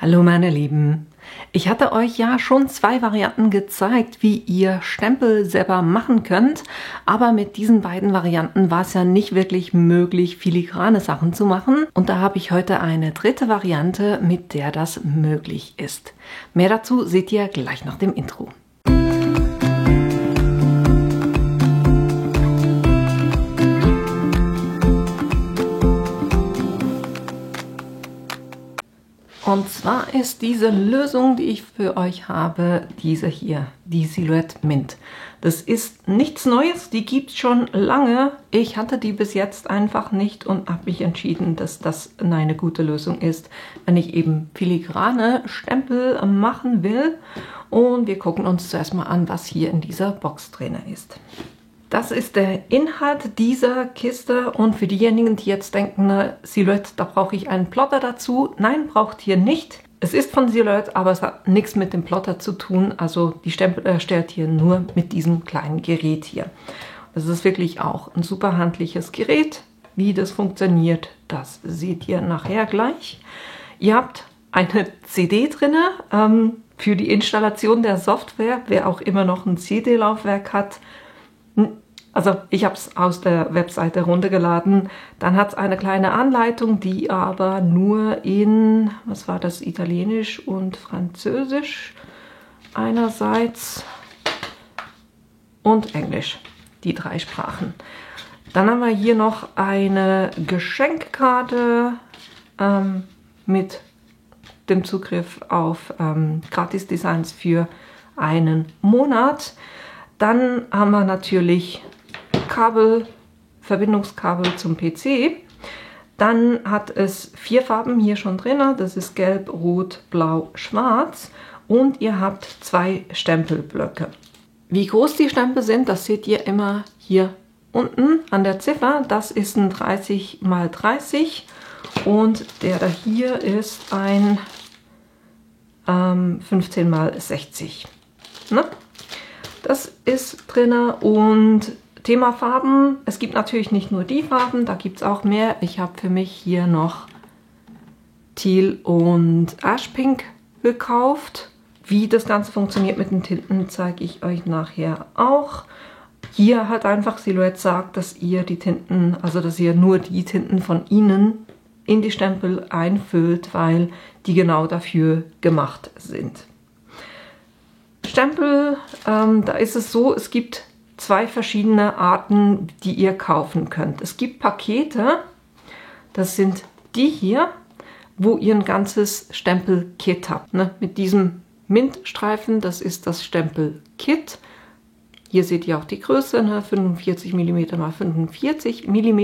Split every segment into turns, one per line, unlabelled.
Hallo meine Lieben, ich hatte euch ja schon 2 Varianten gezeigt, wie ihr Stempel selber machen könnt, aber mit diesen beiden Varianten war es ja nicht wirklich möglich, filigrane Sachen zu machen und da habe ich heute eine dritte Variante, mit der das möglich ist. Mehr dazu seht ihr gleich nach dem Intro. Und zwar ist diese Lösung, die ich für euch habe, diese hier, die Silhouette Mint. Das ist nichts Neues, die gibt es schon lange. Ich hatte die bis jetzt einfach nicht und habe mich entschieden, dass das eine gute Lösung ist, wenn ich eben filigrane Stempel machen will. Und wir gucken uns zuerst mal an, was hier in dieser Box drin ist. Das ist der Inhalt dieser Kiste und für diejenigen, die jetzt denken, na, Silhouette, da brauche ich einen Plotter dazu. Nein, braucht hier nicht. Es ist von Silhouette, aber es hat nichts mit dem Plotter zu tun. Also die Stempel erstellt hier nur mit diesem kleinen Gerät hier. Das ist wirklich auch ein super handliches Gerät. Wie das funktioniert, das seht ihr nachher gleich. Ihr habt eine CD drin für die Installation der Software, wer auch immer noch ein CD-Laufwerk hat. Also ich habe es aus der Webseite runtergeladen. Dann hat es eine kleine Anleitung, die aber nur in, was war das, Italienisch und Französisch einerseits und Englisch, die 3 Sprachen. Dann haben wir hier noch eine Geschenkkarte mit dem Zugriff auf Gratis-Designs für einen Monat. Dann haben wir natürlich Kabel, Verbindungskabel zum PC. Dann hat es 4 Farben hier schon drin. Das ist Gelb, Rot, Blau, Schwarz. Und ihr habt 2 Stempelblöcke. Wie groß die Stempel sind, das seht ihr immer hier unten an der Ziffer. Das ist ein 30 x 30 und der da hier ist ein 15 x 60. Ne? Das ist drin und Thema Farben, es gibt natürlich nicht nur die Farben, da gibt es auch mehr. Ich habe für mich hier noch Teal und Ash Pink gekauft. Wie das Ganze funktioniert mit den Tinten, zeige ich euch nachher auch. Hier hat einfach Silhouette sagt, dass ihr die Tinten, also dass ihr nur die Tinten von ihnen in die Stempel einfüllt, weil die genau dafür gemacht sind. Stempel, da ist es so, es gibt 2 verschiedene Arten, die ihr kaufen könnt. Es gibt Pakete, das sind die hier, wo ihr ein ganzes Stempelkit habt. Ne? Mit diesem Mintstreifen, das ist das Stempelkit. Hier seht ihr auch die Größe, ne? 45 mm x 45 mm.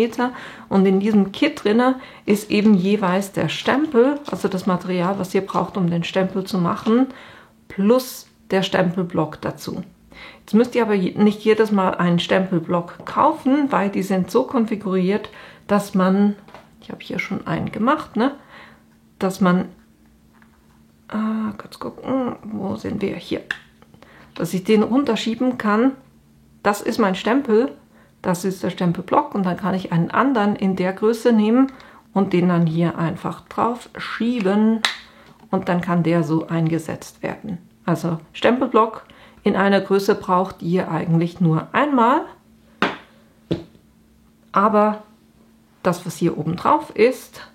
Und in diesem Kit drin ist eben jeweils der Stempel, also das Material, was ihr braucht, um den Stempel zu machen, plus der Stempelblock dazu. Jetzt müsst ihr aber nicht jedes Mal einen Stempelblock kaufen, weil die sind so konfiguriert, dass man, ich habe hier schon einen gemacht, ne, dass man, kurz gucken, wo sind wir hier, dass ich den runterschieben kann. Das ist mein Stempel, das ist der Stempelblock und dann kann ich einen anderen in der Größe nehmen und den dann hier einfach drauf schieben und dann kann der so eingesetzt werden. Also Stempelblock in einer Größe braucht ihr eigentlich nur einmal, aber das, was hier oben drauf ist,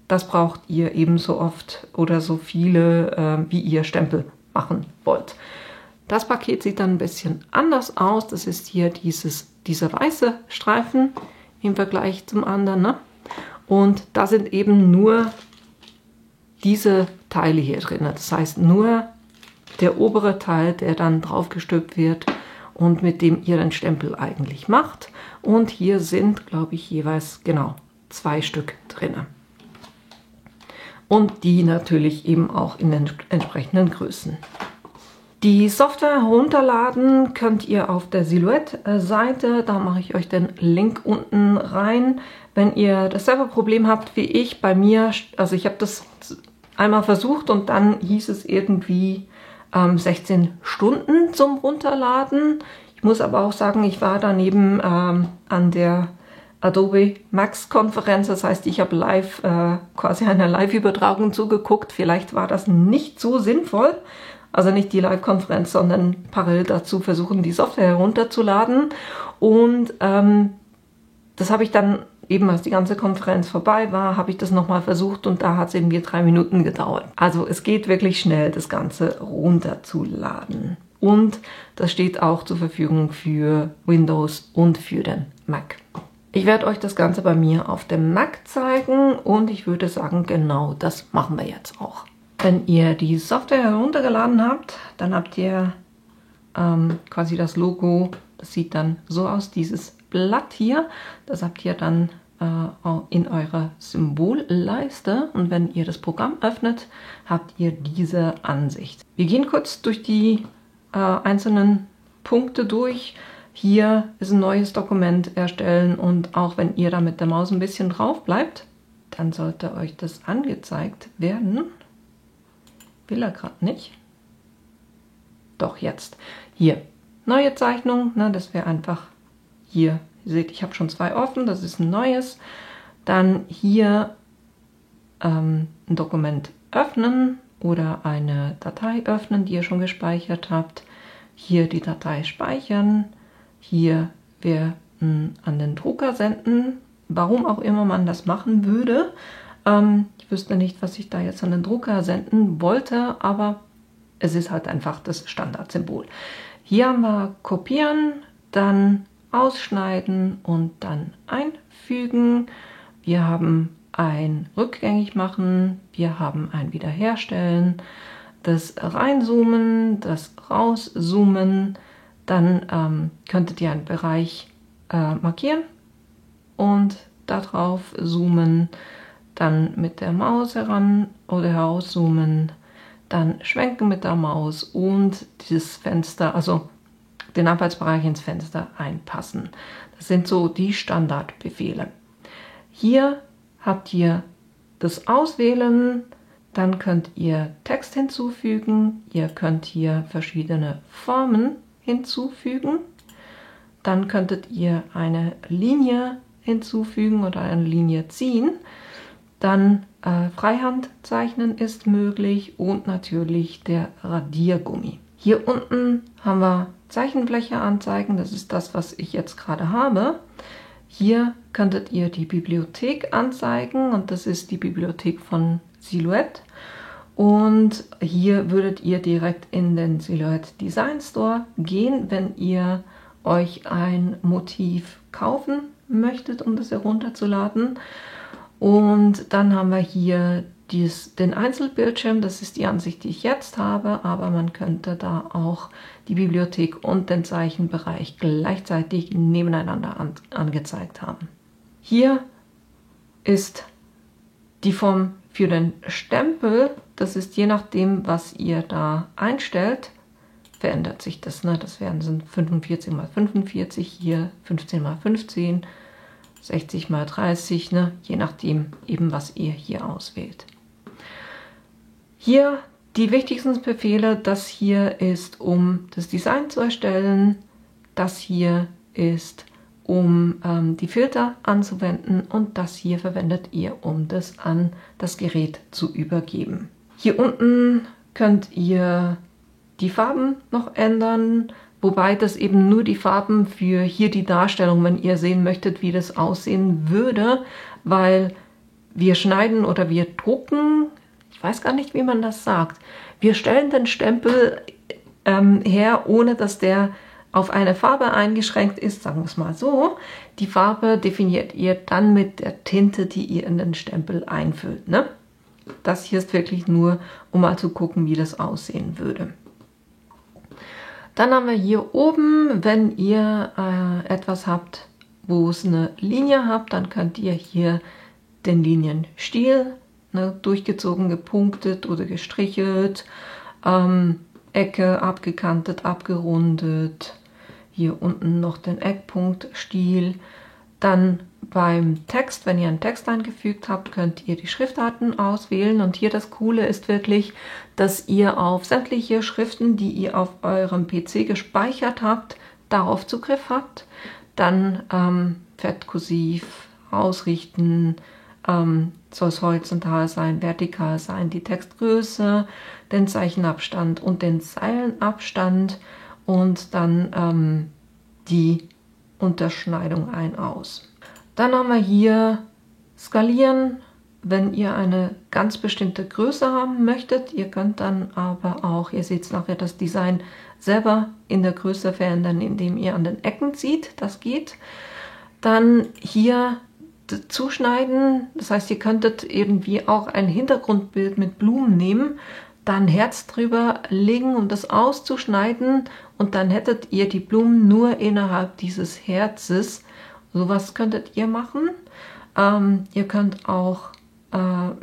das braucht ihr ebenso oft oder so viele, wie ihr Stempel machen wollt. Das Paket sieht dann ein bisschen anders aus. Das ist hier dieser weiße Streifen im Vergleich zum anderen. Ne? Und da sind eben nur diese Teile hier drin. Das heißt nur der obere Teil, der dann drauf gestülpt wird und mit dem ihr den Stempel eigentlich macht. Und hier sind, glaube ich, jeweils genau 2 Stück drin. Und die natürlich eben auch in den entsprechenden Größen. Die Software herunterladen könnt ihr auf der Silhouette-Seite. Da mache ich euch den Link unten rein. Wenn ihr dasselbe Problem habt wie ich, bei mir, also ich habe das einmal versucht und dann hieß es irgendwie 16 Stunden zum Runterladen. Ich muss aber auch sagen, ich war daneben an der Adobe Max Konferenz, das heißt, ich habe live quasi einer Live-Übertragung zugeguckt. Vielleicht war das nicht so sinnvoll, also nicht die Live-Konferenz, sondern parallel dazu versuchen, die Software herunterzuladen. Und das habe ich dann eben, als die ganze Konferenz vorbei war, habe ich das nochmal versucht und da hat es irgendwie 3 Minuten gedauert. Also es geht wirklich schnell, das Ganze runterzuladen. Und das steht auch zur Verfügung für Windows und für den Mac. Ich werde euch das Ganze bei mir auf dem Mac zeigen und ich würde sagen, genau das machen wir jetzt auch. Wenn ihr die Software heruntergeladen habt, dann habt ihr quasi das Logo, das sieht dann so aus, dieses Blatt hier, das habt ihr dann in eurer Symbolleiste und wenn ihr das Programm öffnet, habt ihr diese Ansicht. Wir gehen kurz durch die einzelnen Punkte durch. Hier ist ein neues Dokument erstellen und auch wenn ihr da mit der Maus ein bisschen drauf bleibt, dann sollte euch das angezeigt werden. Will er gerade nicht. Doch, jetzt. Hier, neue Zeichnung, ne, das wäre einfach hier. Ihr seht, ich habe schon 2 offen, das ist ein neues. Dann hier ein Dokument öffnen oder eine Datei öffnen, die ihr schon gespeichert habt. Hier die Datei speichern. Hier wäre an den Drucker senden. Warum auch immer man das machen würde. Ich wüsste nicht, was ich da jetzt an den Drucker senden wollte, aber es ist halt einfach das Standardsymbol. Hier haben wir kopieren, dann ausschneiden und dann einfügen. Wir haben ein rückgängig machen, wir haben ein wiederherstellen, das reinzoomen, das rauszoomen. Dann könntet ihr einen Bereich markieren und darauf zoomen, dann mit der Maus heran oder herauszoomen, dann schwenken mit der Maus und dieses Fenster, also den Arbeitsbereich ins Fenster einpassen. Das sind so die Standardbefehle. Hier habt ihr das Auswählen, dann könnt ihr Text hinzufügen, ihr könnt hier verschiedene Formen hinzufügen, dann könntet ihr eine Linie hinzufügen oder eine Linie ziehen, dann Freihand zeichnen ist möglich und natürlich der Radiergummi. Hier unten haben wir Zeichenfläche anzeigen, das ist das, was ich jetzt gerade habe. Hier könntet ihr die Bibliothek anzeigen und das ist die Bibliothek von Silhouette. Und hier würdet ihr direkt in den Silhouette Design Store gehen, wenn ihr euch ein Motiv kaufen möchtet, um das herunterzuladen. Und dann haben wir hier den Einzelbildschirm, das ist die Ansicht, die ich jetzt habe, aber man könnte da auch die Bibliothek und den Zeichenbereich gleichzeitig nebeneinander angezeigt haben. Hier ist die Form für den Stempel, das ist je nachdem, was ihr da einstellt, verändert sich das. Ne? Das sind 45 x 45, hier 15 x 15, 60 x 30, ne? Je nachdem eben, was ihr hier auswählt. Hier die wichtigsten Befehle, das hier ist, um das Design zu erstellen, das hier ist, um die Filter anzuwenden und das hier verwendet ihr, um das an das Gerät zu übergeben. Hier unten könnt ihr die Farben noch ändern, wobei das eben nur die Farben für hier die Darstellung, wenn ihr sehen möchtet, wie das aussehen würde, weil wir schneiden oder wir drucken, ich weiß gar nicht, wie man das sagt, wir stellen den Stempel her, ohne dass der auf eine Farbe eingeschränkt ist, sagen wir es mal so. Die Farbe definiert ihr dann mit der Tinte, die ihr in den Stempel einfüllt. Ne? Das hier ist wirklich nur, um mal zu gucken, wie das aussehen würde. Dann haben wir hier oben, wenn ihr etwas habt, wo es eine Linie habt, dann könnt ihr hier den Linienstil, ne, durchgezogen, gepunktet oder gestrichelt, Ecke abgekantet, abgerundet, hier unten noch den Eckpunktstil. Dann beim Text, wenn ihr einen Text eingefügt habt, könnt ihr die Schriftarten auswählen. Und hier das Coole ist wirklich, dass ihr auf sämtliche Schriften, die ihr auf eurem PC gespeichert habt, darauf Zugriff habt. Dann fettkursiv ausrichten, soll es horizontal sein, vertikal sein, die Textgröße, den Zeichenabstand und den Zeilenabstand und dann die Unterschneidung ein-aus. Dann haben wir hier skalieren, wenn ihr eine ganz bestimmte Größe haben möchtet. Ihr könnt dann aber auch, ihr seht nachher das Design selber in der Größe verändern, indem ihr an den Ecken zieht, das geht. Dann hier zuschneiden, das heißt, ihr könntet irgendwie auch ein Hintergrundbild mit Blumen nehmen, dann Herz drüber legen, um das auszuschneiden und dann hättet ihr die Blumen nur innerhalb dieses Herzes. Sowas könntet ihr machen. Ihr könnt auch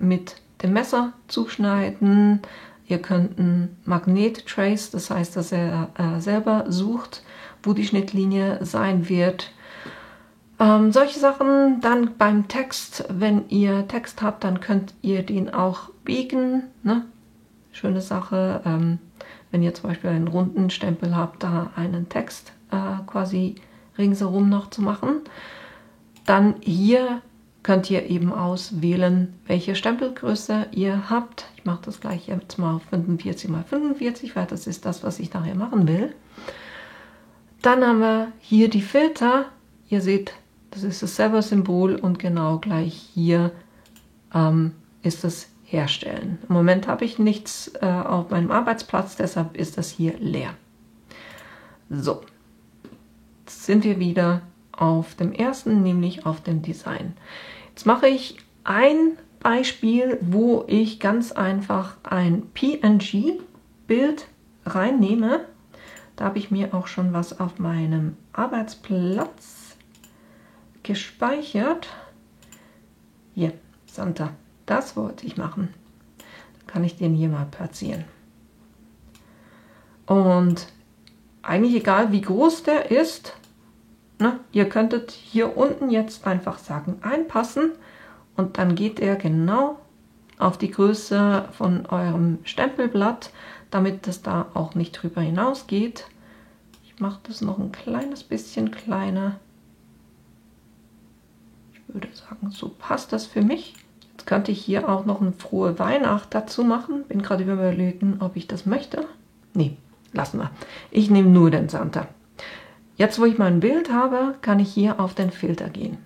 mit dem Messer zuschneiden. Ihr könnt ein Magnet-Trace, das heißt, dass er selber sucht, wo die Schnittlinie sein wird. Solche Sachen. Dann beim Text, wenn ihr Text habt, dann könnt ihr den auch biegen. Ne? Schöne Sache, wenn ihr zum Beispiel einen runden Stempel habt, da einen Text quasi ringsherum noch zu machen. Dann hier könnt ihr eben auswählen, welche Stempelgröße ihr habt. Ich mache das gleich jetzt mal auf 45 x 45, weil das ist das, was ich nachher machen will. Dann haben wir hier die Filter. Ihr seht, das ist dasselbe Symbol und genau gleich hier ist das Herstellen. Im Moment habe ich nichts auf meinem Arbeitsplatz, deshalb ist das hier leer. So, jetzt sind wir wieder auf dem ersten, nämlich auf dem Design. Jetzt mache ich ein Beispiel, wo ich ganz einfach ein PNG-Bild reinnehme. Da habe ich mir auch schon was auf meinem Arbeitsplatz gespeichert. Hier, Santa, das wollte ich machen. Dann kann ich den hier mal platzieren. Und eigentlich egal, wie groß der ist, ne, ihr könntet hier unten jetzt einfach sagen, einpassen und dann geht er genau auf die Größe von eurem Stempelblatt, damit das da auch nicht drüber hinausgeht. Ich mache das noch ein kleines bisschen kleiner. Ich würde sagen, so passt das für mich. Jetzt könnte ich hier auch noch eine frohe Weihnacht dazu machen. Bin gerade überlegen, ob ich das möchte. Nee, lassen wir. Ich nehme nur den Santa. Jetzt, wo ich mein Bild habe, kann ich hier auf den Filter gehen.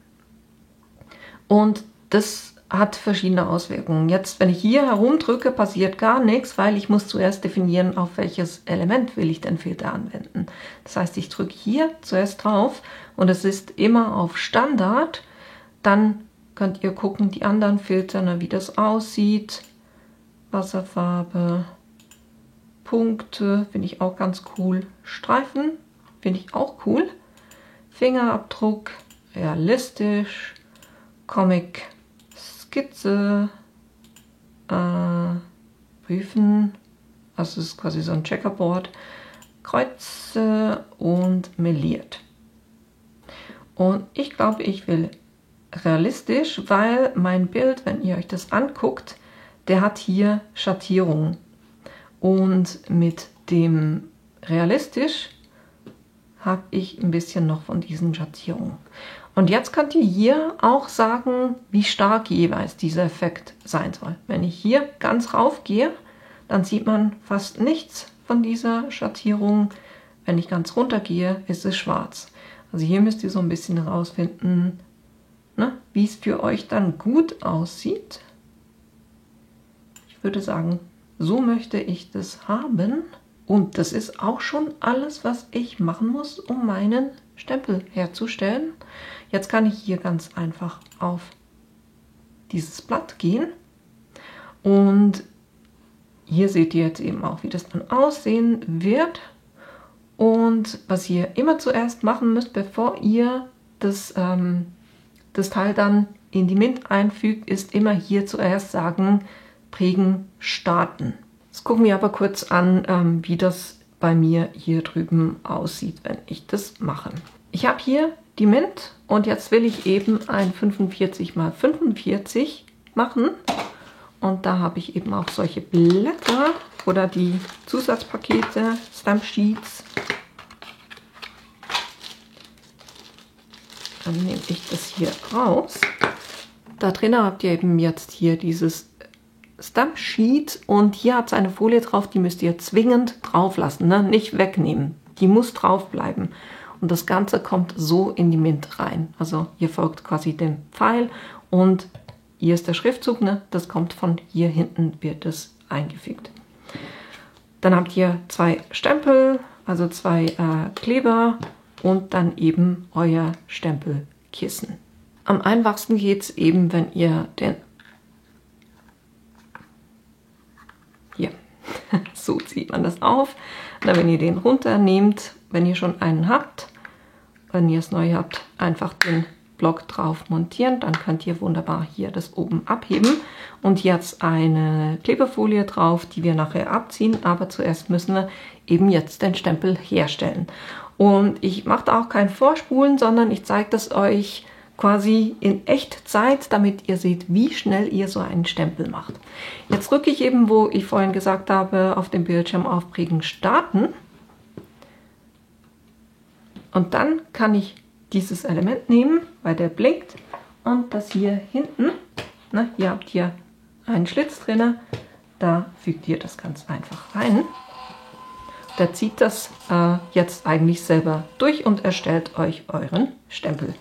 Und das hat verschiedene Auswirkungen. Jetzt, wenn ich hier herumdrücke, passiert gar nichts, weil ich muss zuerst definieren, auf welches Element will ich den Filter anwenden. Das heißt, ich drücke hier zuerst drauf und es ist immer auf Standard. Dann könnt ihr gucken, die anderen Filter, wie das aussieht. Wasserfarbe, Punkte, finde ich auch ganz cool. Streifen, finde ich auch cool. Fingerabdruck, realistisch, Comic, Skizze, Prüfen, also es ist quasi so ein Checkerboard, Kreuze und meliert. Und ich glaube, ich will realistisch, weil mein Bild, wenn ihr euch das anguckt, der hat hier Schattierungen. Und mit dem realistisch habe ich ein bisschen noch von diesen Schattierungen. Und jetzt könnt ihr hier auch sagen, wie stark jeweils dieser Effekt sein soll. Wenn ich hier ganz rauf gehe, dann sieht man fast nichts von dieser Schattierung. Wenn ich ganz runter gehe, ist es schwarz. Also hier müsst ihr so ein bisschen herausfinden, ne, wie es für euch dann gut aussieht. Ich würde sagen, so möchte ich das haben. Und das ist auch schon alles, was ich machen muss, um meinen Stempel herzustellen. Jetzt kann ich hier ganz einfach auf dieses Blatt gehen. Und hier seht ihr jetzt eben auch, wie das dann aussehen wird. Und was ihr immer zuerst machen müsst, bevor ihr das Teil dann in die Mint einfügt, ist immer hier zuerst sagen, prägen, starten. Jetzt gucken wir aber kurz an, wie das bei mir hier drüben aussieht, wenn ich das mache. Ich habe hier die Mint und jetzt will ich eben ein 45 x 45 machen. Und da habe ich eben auch solche Blätter oder die Zusatzpakete, Stamp Sheets. Dann nehme ich das hier raus. Da drin habt ihr eben jetzt hier dieses Stamp Sheet und hier habt ihr eine Folie drauf, die müsst ihr zwingend drauf lassen, ne? Nicht wegnehmen. Die muss drauf bleiben. Und das Ganze kommt so in die Mint rein. Also ihr folgt quasi dem Pfeil und hier ist der Schriftzug, ne? Das kommt von hier hinten, wird es eingefügt. Dann habt ihr 2 Stempel, also 2 Kleber und dann eben euer Stempelkissen. Am einfachsten geht es eben, wenn ihr den... Hier, so zieht man das auf. Dann, wenn ihr den runternehmt, wenn ihr schon einen habt, wenn ihr es neu habt, einfach den Block drauf montieren. Dann könnt ihr wunderbar hier das oben abheben. Und jetzt eine Klebefolie drauf, die wir nachher abziehen. Aber zuerst müssen wir eben jetzt den Stempel herstellen. Und ich mache da auch kein Vorspulen, sondern ich zeige das euch quasi in Echtzeit, damit ihr seht, wie schnell ihr so einen Stempel macht. Jetzt drücke ich eben, wo ich vorhin gesagt habe, auf dem Bildschirm aufprägen starten. Und dann kann ich dieses Element nehmen, weil der blinkt. Und das hier hinten, ne, ihr habt hier einen Schlitz drin, da fügt ihr das ganz einfach rein. Der zieht das jetzt eigentlich selber durch und erstellt euch euren Stempel.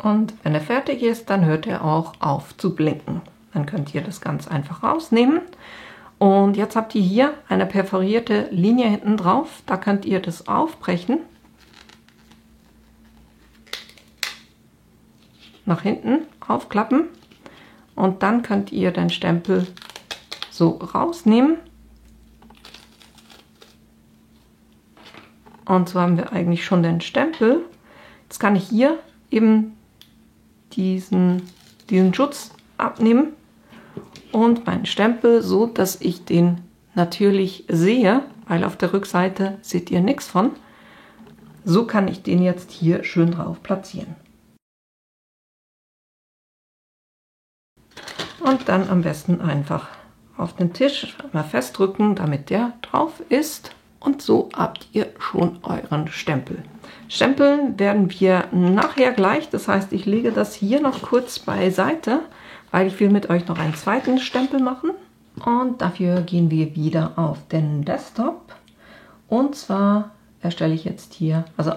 Und wenn er fertig ist, dann hört er auch auf zu blinken. Dann könnt ihr das ganz einfach rausnehmen. Und jetzt habt ihr hier eine perforierte Linie hinten drauf. Da könnt ihr das aufbrechen. Nach hinten aufklappen. Und dann könnt ihr den Stempel so rausnehmen. Und so haben wir eigentlich schon den Stempel. Jetzt kann ich hier eben diesen Schutz abnehmen und meinen Stempel so, dass ich den natürlich sehe, weil auf der Rückseite seht ihr nichts von. So kann ich den jetzt hier schön drauf platzieren. Und dann am besten einfach auf den Tisch mal festdrücken, damit der drauf ist. Und so habt ihr schon euren Stempel. Stempeln werden wir nachher gleich. Das heißt, ich lege das hier noch kurz beiseite, weil ich will mit euch noch einen zweiten Stempel machen. Und dafür gehen wir wieder auf den Desktop. Und zwar erstelle ich jetzt hier, also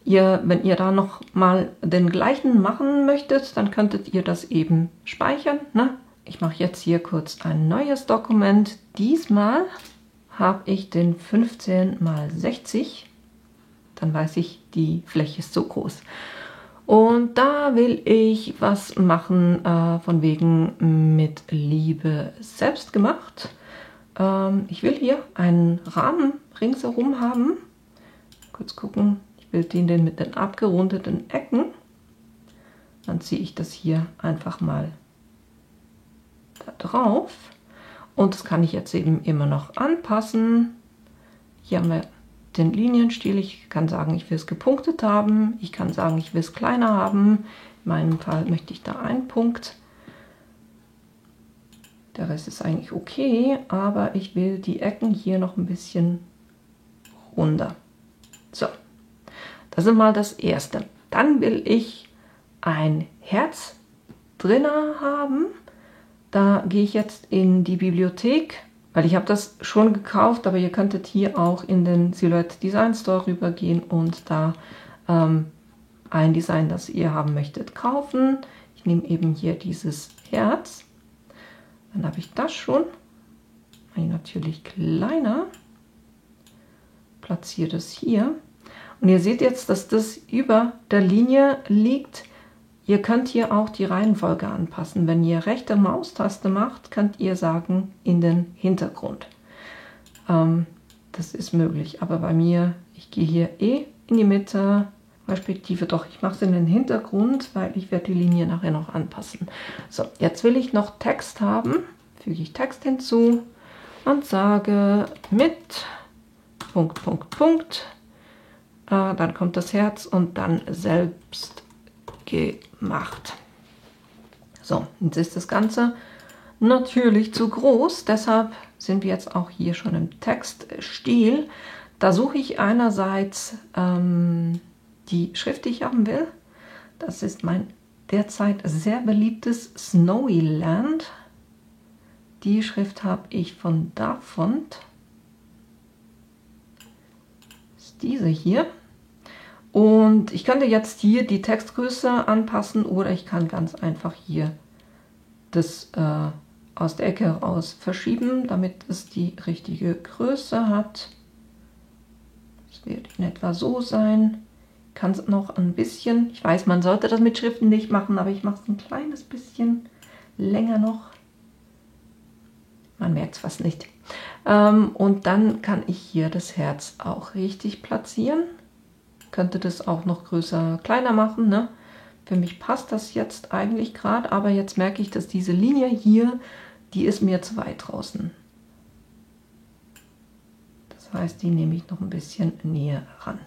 wenn ihr da noch mal den gleichen machen möchtet, dann könntet ihr das eben speichern. Ne? Ich mache jetzt hier kurz ein neues Dokument. Diesmal habe ich den 15 x 60, dann weiß ich, die Fläche ist so groß. Und da will ich was machen, von wegen mit Liebe selbst gemacht. Ich will hier einen Rahmen ringsherum haben. Kurz gucken, ich will den mit den abgerundeten Ecken. Dann ziehe ich das hier einfach mal da drauf. Und das kann ich jetzt eben immer noch anpassen. Hier haben wir den Linienstil. Ich kann sagen, ich will es gepunktet haben. Ich kann sagen, ich will es kleiner haben. In meinem Fall möchte ich da einen Punkt. Der Rest ist eigentlich okay, aber ich will die Ecken hier noch ein bisschen runder. So, das ist mal das Erste. Dann will ich ein Herz drin haben. Da gehe ich jetzt in die Bibliothek, weil ich habe das schon gekauft, aber ihr könntet hier auch in den Silhouette Design Store rübergehen und da ein Design, das ihr haben möchtet, kaufen. Ich nehme eben hier dieses Herz. Dann habe ich das schon. Mache ich natürlich kleiner. Platziere das hier. Und ihr seht jetzt, dass das über der Linie liegt. Ihr könnt hier auch die Reihenfolge anpassen. Wenn ihr rechte Maustaste macht, könnt ihr sagen, in den Hintergrund. Das ist möglich, aber bei mir, ich gehe hier in die Mitte, respektive doch, ich mache es in den Hintergrund, weil ich werde die Linie nachher noch anpassen. So, jetzt will ich noch Text haben, füge ich Text hinzu und sage mit Punkt, Punkt, Punkt. Dann kommt das Herz und dann selbst gemacht. So, jetzt ist das Ganze natürlich zu groß, deshalb sind wir jetzt auch hier schon im Textstil. Da suche ich einerseits die Schrift, die ich haben will. Das ist mein derzeit sehr beliebtes Snowyland. Die Schrift habe ich von Dafont. Das ist diese hier. Und ich könnte jetzt hier die Textgröße anpassen oder ich kann ganz einfach hier das aus der Ecke raus verschieben, damit es die richtige Größe hat. Das wird in etwa so sein. Kann es noch ein bisschen, ich weiß, man sollte das mit Schriften nicht machen, aber ich mache es ein kleines bisschen länger noch. Man merkt es fast nicht. Und dann kann ich hier das Herz auch richtig platzieren. Könnte das auch noch größer, kleiner machen, ne? Für mich passt das jetzt eigentlich gerade, aber jetzt merke ich, dass diese Linie hier, die ist mir zu weit draußen. Das heißt, die nehme ich noch ein bisschen näher ran.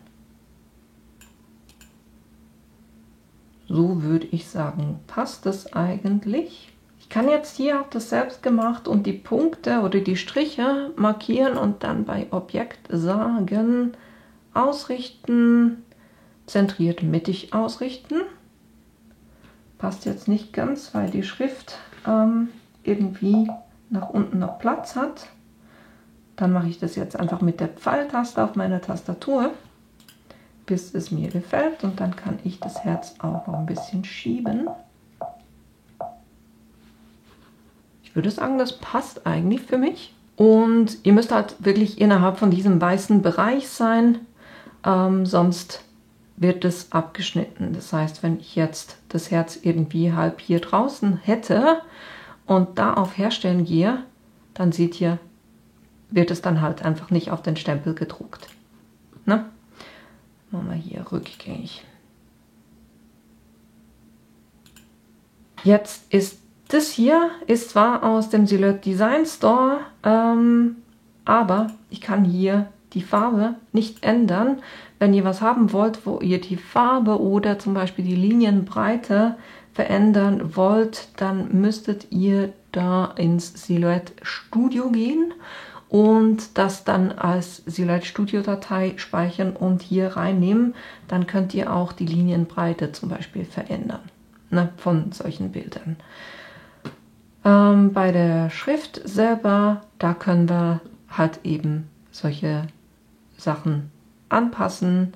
So würde ich sagen, passt das eigentlich. Ich kann jetzt hier auch das selbst gemacht und die Punkte oder die Striche markieren und dann bei Objekt sagen, ausrichten, zentriert mittig ausrichten. Passt jetzt nicht ganz, weil die Schrift irgendwie nach unten noch Platz hat. Dann mache ich das jetzt einfach mit der Pfeiltaste auf meiner Tastatur, bis es mir gefällt. Und dann kann ich das Herz auch noch ein bisschen schieben. Ich würde sagen, das passt eigentlich für mich. Und ihr müsst halt wirklich innerhalb von diesem weißen Bereich sein, sonst wird es abgeschnitten. Das heißt, wenn ich jetzt das Herz irgendwie halb hier draußen hätte und da auf Herstellen gehe, dann seht ihr, wird es dann halt einfach nicht auf den Stempel gedruckt. Ne? Machen wir hier rückgängig. Jetzt ist das hier, ist zwar aus dem Silhouette Design Store, aber ich kann hier die Farbe nicht ändern. Wenn ihr was haben wollt, wo ihr die Farbe oder zum Beispiel die Linienbreite verändern wollt, dann müsstet ihr da ins Silhouette Studio gehen und das dann als Silhouette Studio Datei speichern und hier reinnehmen. Dann könnt ihr auch die Linienbreite zum Beispiel verändern, ne, von solchen Bildern. Bei der Schrift selber, da können wir halt eben solche Sachen anpassen.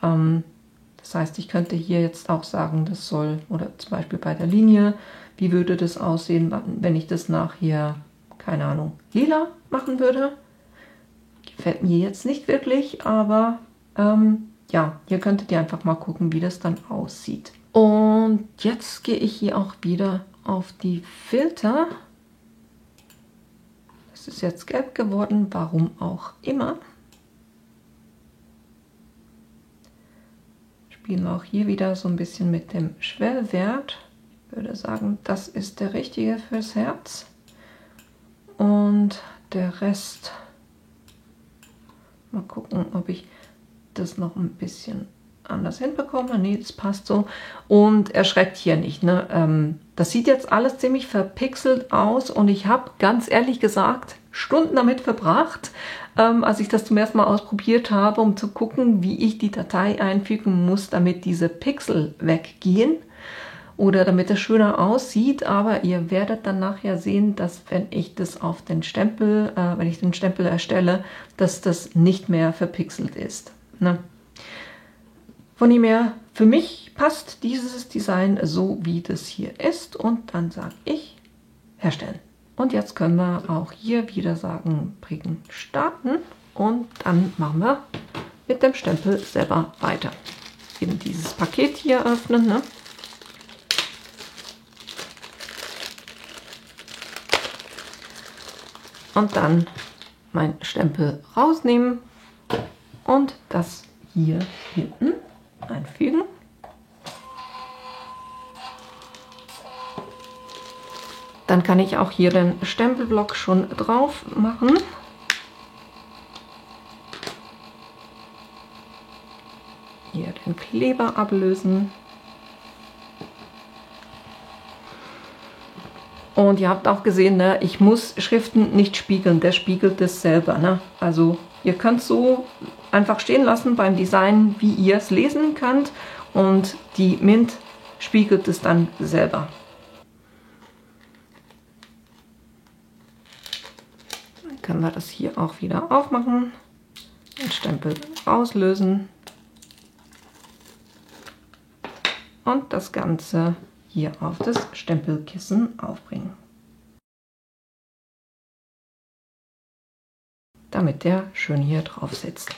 Das heißt, ich könnte hier jetzt auch sagen, das soll, oder zum Beispiel bei der Linie, wie würde das aussehen, wenn ich das nachher, keine Ahnung, lila machen würde. Gefällt mir jetzt nicht wirklich, aber ja, hier könntet ihr einfach mal gucken, wie das dann aussieht. Und jetzt gehe ich hier auch wieder auf die Filter. Das ist jetzt gelb geworden, warum auch immer. Spielen wir auch hier wieder so ein bisschen mit dem Schwellwert. Ich würde sagen, das ist der richtige fürs Herz. Und der Rest, mal gucken, ob ich das noch ein bisschen anders hinbekomme. Nee, das passt so. Und erschreckt hier nicht. Ne? Das sieht jetzt alles ziemlich verpixelt aus und ich habe ganz ehrlich gesagt Stunden damit verbracht, als ich das zum ersten Mal ausprobiert habe, um zu gucken, wie ich die Datei einfügen muss, damit diese Pixel weggehen oder damit es schöner aussieht. Aber ihr werdet dann nachher sehen, dass wenn ich das auf den Stempel, wenn ich den Stempel erstelle, dass das nicht mehr verpixelt ist. Ne? Von dem her, für mich passt dieses Design so, wie das hier ist. Und dann sage ich herstellen. Und jetzt können wir auch hier wieder sagen, prägen, starten. Und dann machen wir mit dem Stempel selber weiter. Eben dieses Paket hier öffnen, ne? Und dann meinen Stempel rausnehmen und das hier hinten einfügen. Dann kann ich auch hier den Stempelblock schon drauf machen. Hier den Kleber ablösen. Und ihr habt auch gesehen, ne, ich muss Schriften nicht spiegeln, der spiegelt es selber. Ne? Also ihr könnt so einfach stehen lassen beim Design, wie ihr es lesen könnt, und die Mint spiegelt es dann selber. Dann können wir das hier auch wieder aufmachen, den Stempel rauslösen und das Ganze hier auf das Stempelkissen aufbringen, damit der schön hier drauf sitzt.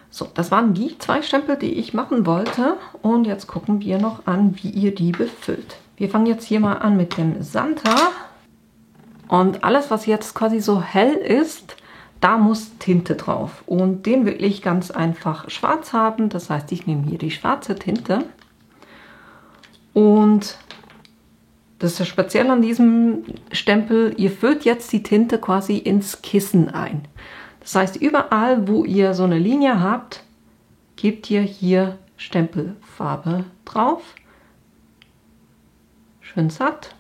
So, das waren die 2 Stempel, die ich machen wollte, und jetzt gucken wir noch an, wie ihr die befüllt. Wir fangen jetzt hier mal an mit dem Santa, und alles, was jetzt quasi so hell ist, da muss Tinte drauf, und den will ich ganz einfach schwarz haben. Das heißt, ich nehme hier die schwarze Tinte. Und das ist speziell an diesem Stempel, ihr füllt jetzt die Tinte quasi ins Kissen ein. Das heißt, überall, wo ihr so eine Linie habt, gebt ihr hier Stempelfarbe drauf. Schön satt.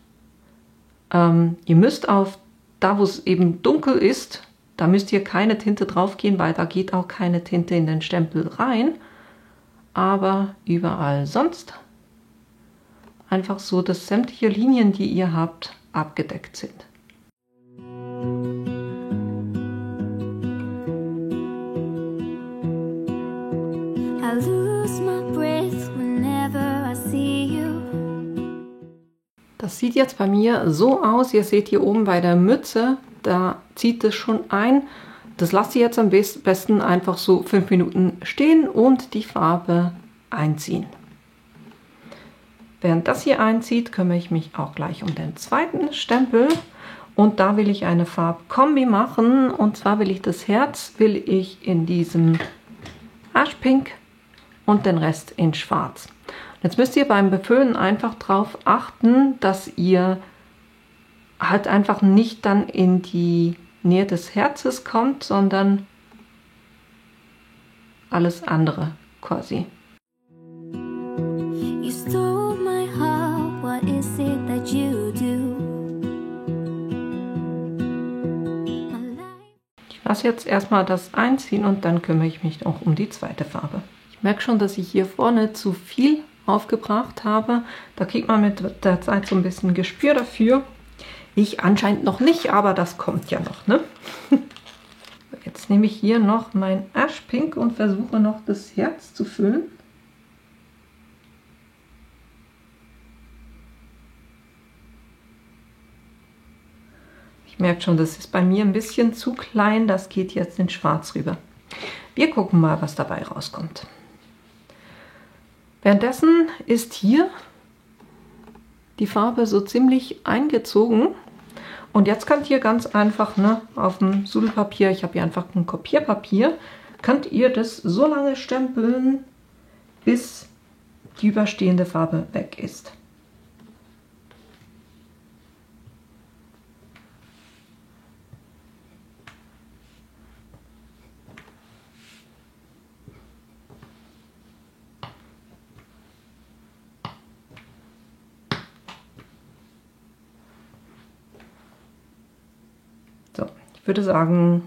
Ihr müsst auf, da wo es eben dunkel ist, da müsst ihr keine Tinte drauf gehen, weil da geht auch keine Tinte in den Stempel rein. Aber überall sonst einfach so, dass sämtliche Linien, die ihr habt, abgedeckt sind. I lose my breath whenever I see you. Das sieht jetzt bei mir so aus. Ihr seht hier oben bei der Mütze, da zieht es schon ein. Das lasse ich jetzt am besten einfach so 5 Minuten stehen und die Farbe einziehen. Während das hier einzieht, kümmere ich mich auch gleich um den zweiten Stempel, und da will ich eine Farbkombi machen, und zwar will ich das Herz in diesem Aschpink und den Rest in Schwarz. Jetzt müsst ihr beim Befüllen einfach darauf achten, dass ihr halt einfach nicht dann in die Nähe des Herzes kommt, sondern alles andere quasi. Ich lasse jetzt erstmal das einziehen und dann kümmere ich mich auch um die zweite Farbe. Ich merke schon, dass ich hier vorne zu viel aufgebracht habe. Da kriegt man mit der Zeit so ein bisschen Gespür dafür. Ich anscheinend noch nicht, aber das kommt ja noch, ne? Jetzt nehme ich hier noch mein Aschpink und versuche noch das Herz zu füllen. Ich merke schon, das ist bei mir ein bisschen zu klein. Das geht jetzt in Schwarz rüber. Wir gucken mal, was dabei rauskommt. Währenddessen ist hier die Farbe so ziemlich eingezogen. Und jetzt könnt ihr ganz einfach, ne, auf dem Sudelpapier, ich habe hier einfach ein Kopierpapier, könnt ihr das so lange stempeln, bis die überstehende Farbe weg ist. Ich würde sagen,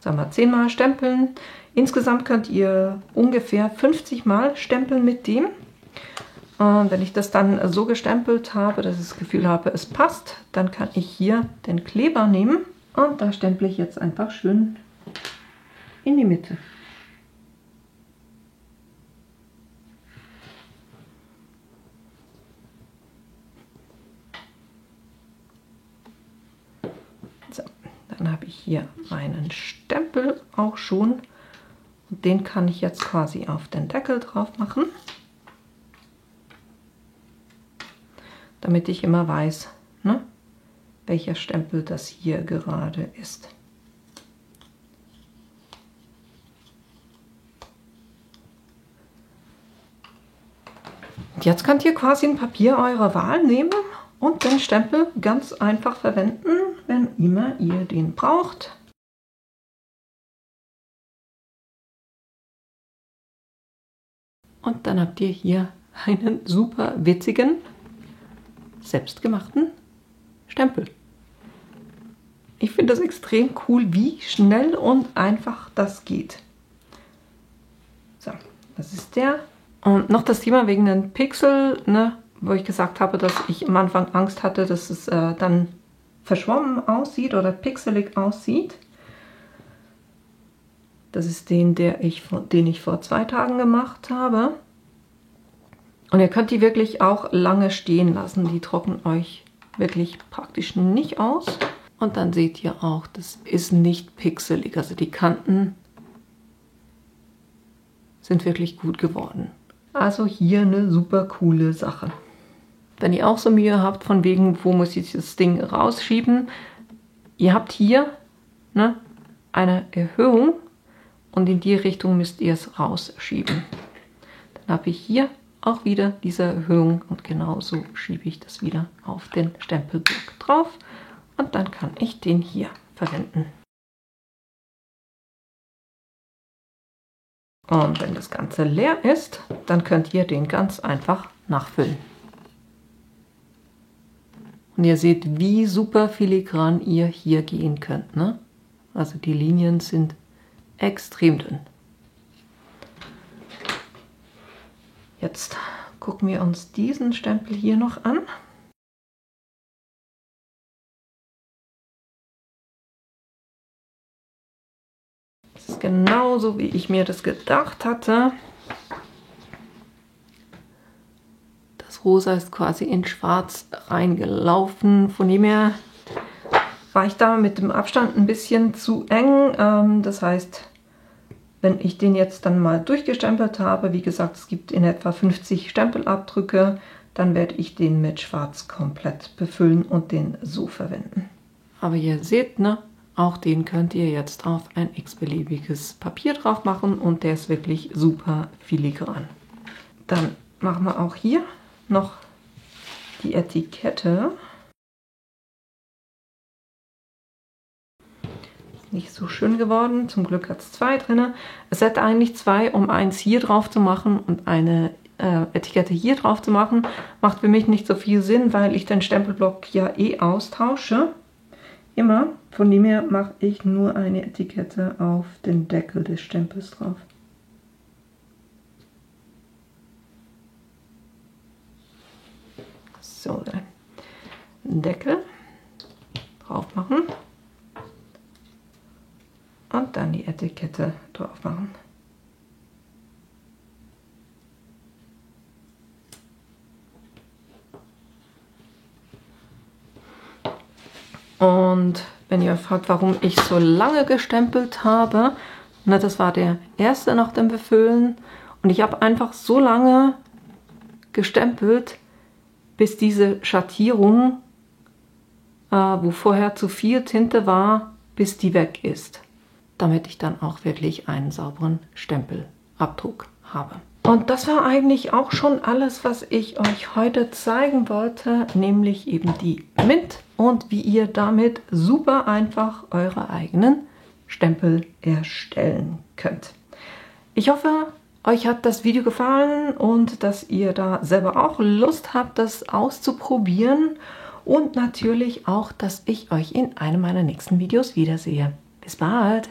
10 Mal stempeln. Insgesamt könnt ihr ungefähr 50 Mal stempeln mit dem. Und wenn ich das dann so gestempelt habe, dass ich das Gefühl habe, es passt, dann kann ich hier den Kleber nehmen und da stemple ich jetzt einfach schön in die Mitte. Dann habe ich hier meinen Stempel auch schon Und den kann ich jetzt quasi auf den Deckel drauf machen, damit ich immer weiß, ne, welcher Stempel das hier gerade ist. Jetzt könnt ihr quasi ein Papier eurer Wahl nehmen und den Stempel ganz einfach verwenden, wenn immer ihr den braucht. Und dann habt ihr hier einen super witzigen, selbstgemachten Stempel. Ich finde das extrem cool, wie schnell und einfach das geht. So, das ist der. Und noch das Thema wegen den Pixel, ne, wo ich gesagt habe, dass ich am Anfang Angst hatte, dass es dann verschwommen aussieht oder pixelig aussieht. Das ist den ich vor 2 Tagen gemacht habe. Und ihr könnt die wirklich auch lange stehen lassen. Die trocknen euch wirklich praktisch nicht aus. Und dann seht ihr auch, das ist nicht pixelig. Also die Kanten sind wirklich gut geworden. Also hier eine super coole Sache. Wenn ihr auch so Mühe habt, von wegen, wo muss ich das Ding rausschieben, ihr habt hier, ne, eine Erhöhung und in die Richtung müsst ihr es rausschieben. Dann habe ich hier auch wieder diese Erhöhung und genauso schiebe ich das wieder auf den Stempelblock drauf und dann kann ich den hier verwenden. Und wenn das Ganze leer ist, dann könnt ihr den ganz einfach nachfüllen. Und ihr seht, wie super filigran ihr hier gehen könnt, ne? Also die Linien sind extrem dünn. Jetzt gucken wir uns diesen Stempel hier noch an. Das ist genauso, wie ich mir das gedacht hatte. Das Rosa ist quasi in Schwarz reingelaufen. Von dem her war ich da mit dem Abstand ein bisschen zu eng. Das heißt, wenn ich den jetzt dann mal durchgestempelt habe, wie gesagt, es gibt in etwa 50 Stempelabdrücke, dann werde ich den mit Schwarz komplett befüllen und den so verwenden. Aber ihr seht, ne? Auch den könnt ihr jetzt auf ein x-beliebiges Papier drauf machen und der ist wirklich super filigran. Dann machen wir auch hier noch die Etikette. Ist nicht so schön geworden, zum Glück hat es 2 drin. Es hätte eigentlich 2, um eins hier drauf zu machen und eine Etikette hier drauf zu machen. Macht für mich nicht so viel Sinn, weil ich den Stempelblock ja eh austausche. Immer. Von dem her mache ich nur eine Etikette auf den Deckel des Stempels drauf. So, den Deckel drauf machen und dann die Etikette drauf machen. Und wenn ihr fragt, warum ich so lange gestempelt habe, na, das war der erste nach dem Befüllen und ich habe einfach so lange gestempelt, bis diese Schattierung, wo vorher zu viel Tinte war, bis die weg ist, damit ich dann auch wirklich einen sauberen Stempelabdruck habe. Und das war eigentlich auch schon alles, was ich euch heute zeigen wollte, nämlich eben die Mint und wie ihr damit super einfach eure eigenen Stempel erstellen könnt. Ich hoffe, euch hat das Video gefallen und dass ihr da selber auch Lust habt, das auszuprobieren und natürlich auch, dass ich euch in einem meiner nächsten Videos wiedersehe. Bis bald!